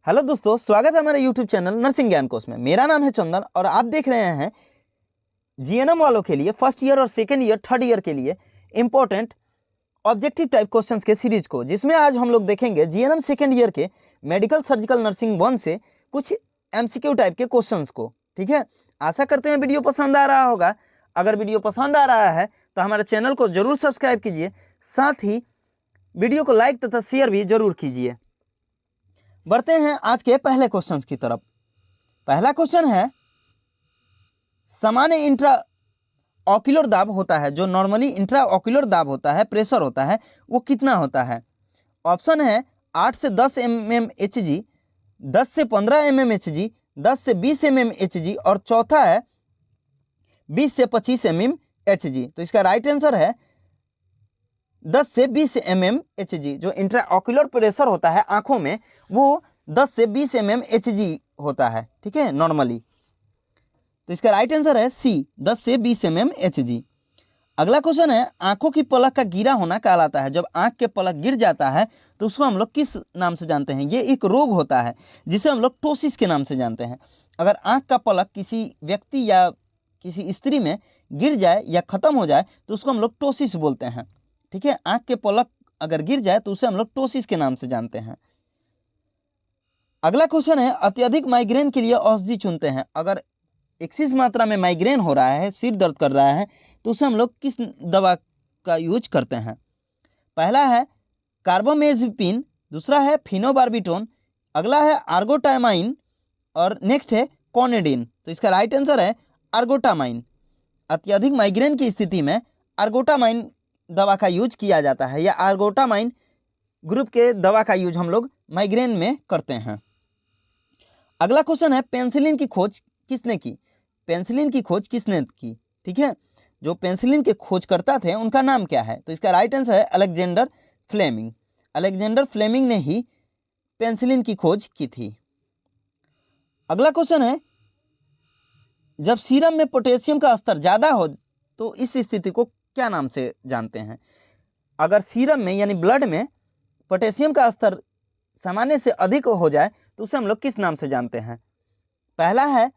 Hello दोस्तों, स्वागत है हमारे यूट्यूब चैनल नर्सिंग ज्ञान कोश में। मेरा नाम है चंदन और आप देख रहे हैं जीएनएम वालों के लिए फर्स्ट ईयर और सेकेंड ईयर थर्ड ईयर के लिए इंपॉर्टेंट ऑब्जेक्टिव टाइप क्वेश्चंस के सीरीज को, जिसमें आज हम लोग देखेंगे जीएनएम सेकेंड ईयर के मेडिकल सर्जिकल नर्सिंग 1 से कुछ एमसीक्यू टाइप के क्वेश्चंस को। ठीक है, आशा करते हैं वीडियो पसंद आ रहा होगा। अगर वीडियो पसंद आ रहा है तो हमारे चैनल को जरूर सब्सक्राइब कीजिए, साथ ही वीडियो को लाइक तथा शेयर भी जरूर कीजिए। बढ़ते हैं आज के पहले क्वेश्चन की तरफ। पहला क्वेश्चन है, सामान्य इंट्रा ऑक्यूलर दाब होता है, जो नॉर्मली इंट्रा ऑक्यूलर दाब होता है, प्रेशर होता है, वो कितना होता है? ऑप्शन है 8 से 10 mm Hg, 10 से 15 mm Hg, 10 से 20 mm Hg और चौथा है 20 से 25 mm Hg। तो इसका राइट आंसर है 10 से 20 mm Hg। जो इंट्रा ऑक्यूलर प्रेशर होता है आंखों में, वो 10 से 20 mm Hg होता है। ठीक है, नॉर्मली। तो इसका राइट आंसर है सी, 10 से 20 mm Hg। अगला क्वेश्चन है, आंखों की पलक का गिरा होना कहलाता है। जब आंख के पलक गिर जाता है तो उसको हम लोग किस नाम से जानते हैं? ये एक रोग होता है जिसे हम लोग टोसिस के नाम से जानते हैं। अगर आंख का पलक किसी व्यक्ति या किसी स्त्री में गिर जाए या खत्म हो जाए तो उसको हम लोग टोसिस बोलते हैं। ठीक है, आंख के पलक अगर गिर जाए तो उसे हम लोग टोसिस के नाम से जानते हैं। अगला क्वेश्चन है, अत्यधिक माइग्रेन के लिए औषधि चुनते हैं। अगर एक्सिस मात्रा में माइग्रेन हो रहा है, सिर दर्द कर रहा है, तो उसे हम लोग किस दवा का यूज करते हैं? पहला है कार्बामेज़ेपिन, दूसरा है फिनोबार्बिटोन, अगला है आर्गोटामाइन और नेक्स्ट है कॉनेडिन। तो इसका राइट आंसर है आर्गोटामाइन। अत्यधिक माइग्रेन की स्थिति में आर्गोटामाइन दवा का यूज किया जाता है, या आर्गोटामाइन ग्रुप के दवा का यूज हम लोग माइग्रेन में करते हैं। अगला क्वेश्चन है, पेनिसिलिन की खोज किसने की? पेनिसिलिन की खोज किसने की? ठीक है, जो पेनिसिलिन के खोजकर्ता थे उनका नाम क्या है? तो इसका राइट आंसर है अलेक्जेंडर फ्लेमिंग। अलेक्जेंडर फ्लेमिंग ने ही पेनिसिलिन की खोज की थी। अगला क्वेश्चन है, जब सीरम में पोटेशियम का स्तर ज़्यादा हो तो इस स्थिति को क्या नाम से जानते हैं? अगर सीरम में यानी ब्लड में पोटेशियम का स्तर सामान्य से अधिक हो जाए तो उसे हम लोग किस नाम से जानते हैं? पहला है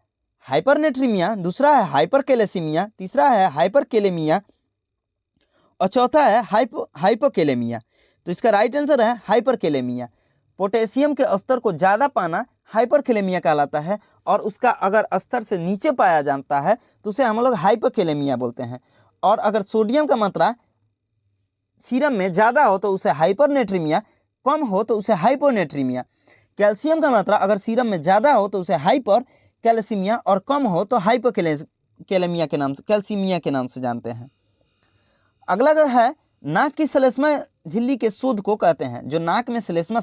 हाइपरनेट्रीमिया, दूसरा है हाइपरकैलेसीमिया, तीसरा है हाइपरकैलेमिया और चौथा है हाइपोकैलेमिया। तो इसका राइट आंसर है हाइपरकैलेमिया। पोटेशियम के स्तर को ज़्यादा पाना हाइपरकैलेमिया कहलाता है, और उसका अगर स्तर से नीचे पाया जाता है तो उसे हम लोग हाइपोकैलेमिया बोलते हैं। और अगर सोडियम का मात्रा सीरम में ज़्यादा हो तो उसे हाइपरनेट्रीमिया, कम हो तो उसे हाइपोनेट्रीमिया। कैल्शियम का मात्रा अगर सीरम में ज़्यादा हो तो उसे हाइपर कैल्सीमिया और कम हो तो हाइपोकैलेमिया के नाम से, कैल्सीमिया के नाम से जानते हैं। अगला जो है, नाक की श्लेष्मा झिल्ली के शोध को कहते हैं। जो नाक में श्लेष्मा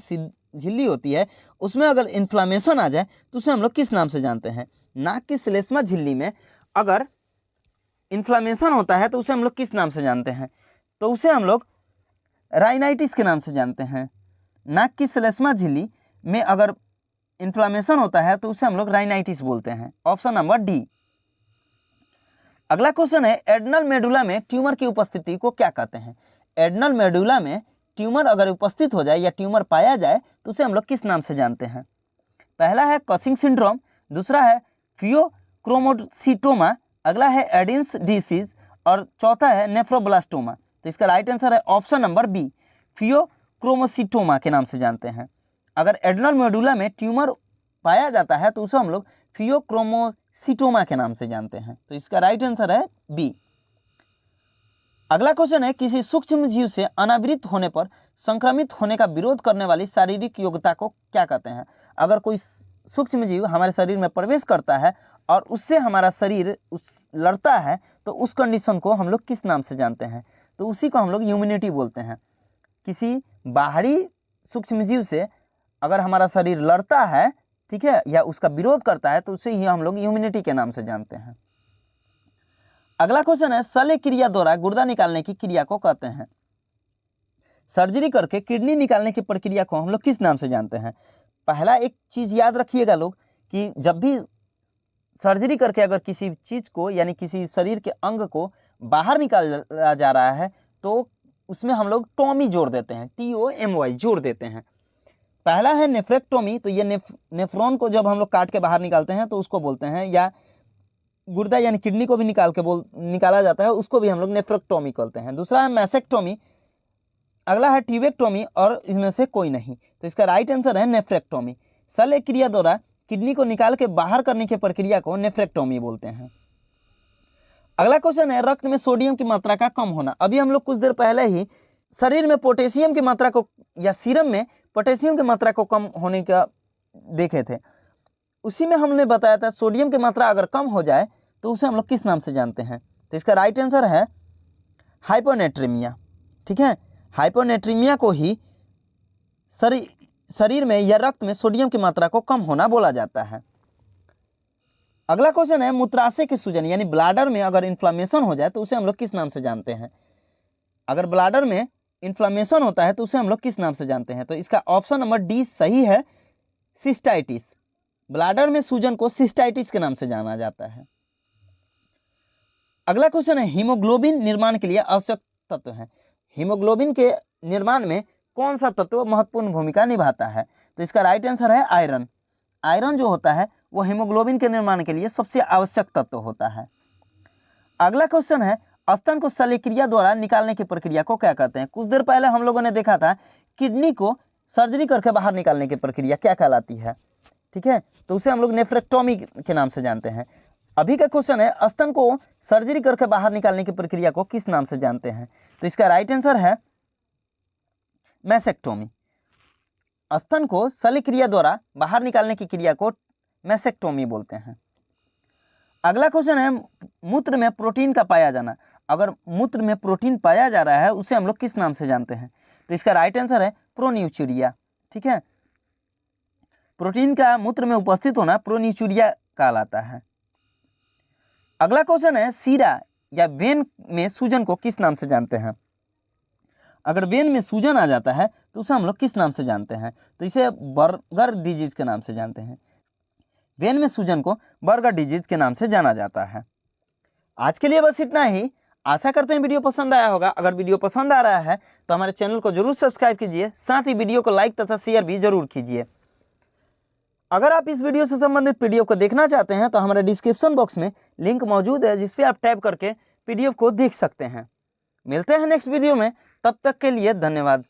झिल्ली होती है उसमें अगर इन्फ्लामेशन आ जाए तो उसे हम लोग किस नाम से जानते हैं? नाक की श्लेष्मा झिल्ली में अगर इन्फ्लामेशन होता है तो उसे हम लोग किस नाम से जानते हैं? तो उसे हम लोग राइनाइटिस के नाम से जानते हैं। नाक की श्लेष्मा झिल्ली में अगर इन्फ्लामेशन होता है तो उसे हम लोग राइनाइटिस बोलते हैं। Option number D. अगला क्वेश्चन है, एड्नल मेडुला में ट्यूमर की उपस्थिति को क्या कहते हैं? एड्नल मेडुला में ट्यूमर अगर उपस्थित हो जाए या ट्यूमर पाया जाए तो उसे हम लोग किस नाम से जानते हैं? पहला है कसिंग सिंड्रोम, दूसरा है फियोक्रोमोसिटोमा, अगला है एडिन्स डिसीज और चौथा है नेफ्रोब्लास्टोमा। तो इसका राइट आंसर है ऑप्शन नंबर बी, फियोक्रोमोसिटोमा के नाम से जानते हैं। अगर एड्नल मेडुला में ट्यूमर पाया जाता है तो उसे हम लोग फियोक्रोमोसिटोमा के नाम से जानते हैं। तो इसका राइट आंसर है बी। अगला क्वेश्चन है, किसी सूक्ष्म जीव से अनावृत होने पर संक्रमित होने का विरोध करने वाली शारीरिक योग्यता को क्या कहते हैं? अगर कोई सूक्ष्म जीव हमारे शरीर में प्रवेश करता है और उससे हमारा शरीर लड़ता है तो उस कंडीशन को हम लोग किस नाम से जानते हैं? तो उसी को हम लोग इम्यूनिटी बोलते हैं। किसी बाहरी सूक्ष्म जीव से अगर हमारा शरीर लड़ता है, ठीक है, या उसका विरोध करता है तो उसे ही हम लोग इम्यूनिटी के नाम से जानते हैं। अगला क्वेश्चन है, शल्य क्रिया द्वारा गुर्दा निकालने की क्रिया को कहते हैं? सर्जरी करके किडनी निकालने की प्रक्रिया को हम लोग किस नाम से जानते हैं? पहला एक चीज याद रखिएगा लोग कि जब भी सर्जरी करके अगर किसी चीज को यानी किसी शरीर के अंग को बाहर निकाला जा रहा है तो उसमें हम लोग टॉमी जोड़ देते हैं, TOMY जोड़ देते हैं। पहला है नेफ्रेक्टोमी, तो ये नेफ्रॉन को जब हम लोग काट के बाहर निकालते हैं तो उसको बोलते हैं, या गुर्दा यानी किडनी को भी निकाला जाता है, उसको भी हम लोग नेफ्रेक्टोमी कहते हैं। दूसरा है मैसेक्टोमी, अगला है ट्यूबेक्टोमी, और इसमें से कोई नहीं। तो इसका राइट आंसर है नेफ्रेक्टोमी। शल्य क्रिया द्वारा किडनी को निकाल के बाहर करने की प्रक्रिया को नेफ्रेक्टोमी बोलते हैं। अगला क्वेश्चन है रक्त में सोडियम की मात्रा का कम होना। अभी हम लोग कुछ देर पहले ही शरीर में पोटेशियम की मात्रा को, या सीरम में पोटेशियम की मात्रा को कम होने का देखे थे। उसी में हमने बताया था सोडियम की मात्रा अगर कम हो जाए तो उसे हम लोग किस नाम से जानते हैं। तो इसका राइट आंसर है हाइपोनेट्रीमिया। ठीक है, हाइपोनेट्रीमिया को ही शरीर में या रक्त में सोडियम की मात्रा को कम होना बोला जाता है। अगला क्वेश्चन है मूत्राशय के सूजन यानी ब्लाडर में अगर इन्फ्लामेशन हो जाए तो उसे हम लोग किस नाम से जानते हैं। अगर ब्लाडर में इन्फ्लामेशन होता है तो उसे हम लोग किस नाम से जानते हैं। तो इसका ऑप्शन नंबर डी सही है, सिस्टाइटिस। ब्लाडर में सूजन को सिस्टाइटिस के नाम से जाना जाता है। अगला क्वेश्चन है हीमोग्लोबिन निर्माण के लिए आवश्यक तत्व है। हीमोग्लोबिन के निर्माण में कौन सा तत्व महत्वपूर्ण भूमिका निभाता है। तो इसका राइट आंसर है आयरन। आयरन जो होता है वो हीमोग्लोबिन के निर्माण के लिए सबसे आवश्यक तत्व होता है। अगला क्वेश्चन है स्तन को शल्यक्रिया द्वारा निकालने की प्रक्रिया को क्या कहते हैं। कुछ देर पहले हम लोगों ने देखा था किडनी को सर्जरी करके बाहर निकालने की प्रक्रिया क्या कहलाती है। ठीक है, तो उसे हम लोग नेफ्रेक्टोमी के नाम से जानते हैं। अभी का क्वेश्चन है स्तन को सर्जरी करके बाहर निकालने की प्रक्रिया को किस नाम से जानते हैं। तो इसका राइट आंसर है मैसेक्टोमी। स्तन को शल्यक्रिया द्वारा बाहर निकालने की क्रिया को मैसेक्टोमी बोलते हैं। अगला क्वेश्चन है मूत्र में प्रोटीन का पाया जाना। अगर मूत्र में प्रोटीन पाया जा रहा है उसे हम लोग किस नाम से जानते हैं। तो इसका राइट आंसर है प्रोन्यूचुरिया। ठीक है, प्रोटीन का मूत्र में उपस्थित होना प्रोन्यूचुरिया कहलाता है। अगला क्वेश्चन है सीरा या वेन में सूजन को किस नाम से जानते हैं। अगर वेन में सूजन आ जाता है तो उसे हम लोग किस नाम से जानते हैं। तो इसे बर्गर डिजीज के नाम से जानते हैं। वेन में सूजन को बर्गर डिजीज के नाम से जाना जाता है। आज के लिए बस इतना ही। आशा करते हैं वीडियो पसंद आया होगा। अगर वीडियो पसंद आ रहा है तो हमारे चैनल को जरूर सब्सक्राइब कीजिए, साथ ही वीडियो को लाइक तथा शेयर भी जरूर कीजिए। अगर आप इस वीडियो से संबंधित पीडीएफ को देखना चाहते हैं तो हमारे डिस्क्रिप्शन बॉक्स में लिंक मौजूद है, जिस पे आप टैप करके पीडीएफ को देख सकते हैं। मिलते हैं नेक्स्ट वीडियो में, तब तक के लिए धन्यवाद।